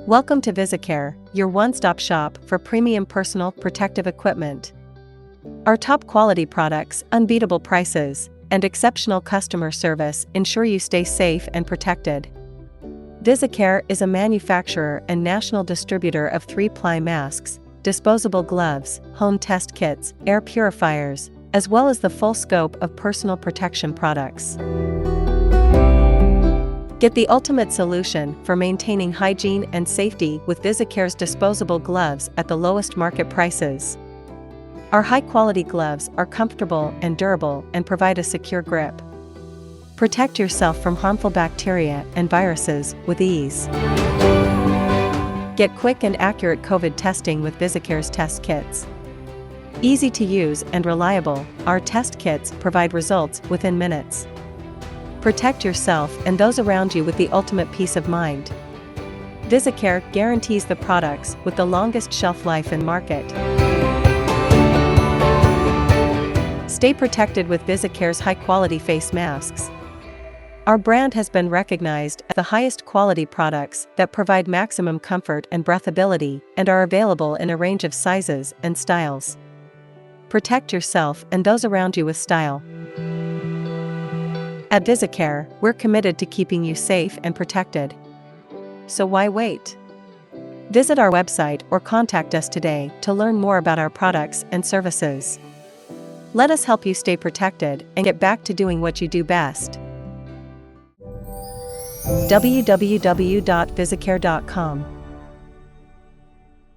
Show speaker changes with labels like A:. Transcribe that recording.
A: Welcome to Vizocare, your one-stop shop for premium personal protective equipment. Our top quality products, unbeatable prices, and exceptional customer service ensure you stay safe and protected. Vizocare is a manufacturer and national distributor of 3-ply masks, disposable gloves, home test kits, air purifiers, as well as the full scope of personal protection products. Get the ultimate solution for maintaining hygiene and safety with Vizocare's disposable gloves at the lowest market prices. Our high-quality gloves are comfortable and durable and provide a secure grip. Protect yourself from harmful bacteria and viruses with ease. Get quick and accurate COVID testing with Vizocare's test kits. Easy to use and reliable, our test kits provide results within minutes. Protect yourself and those around you with the ultimate peace of mind. Vizocare guarantees the products with the longest shelf life in market. Stay protected with Vizocare's high-quality face masks. Our brand has been recognized as the highest quality products that provide maximum comfort and breathability and are available in a range of sizes and styles. Protect yourself and those around you with style. At Vizocare, we're committed to keeping you safe and protected. So why wait? Visit our website or contact us today to learn more about our products and services. Let us help you stay protected and get back to doing what you do best. www.vizocare.com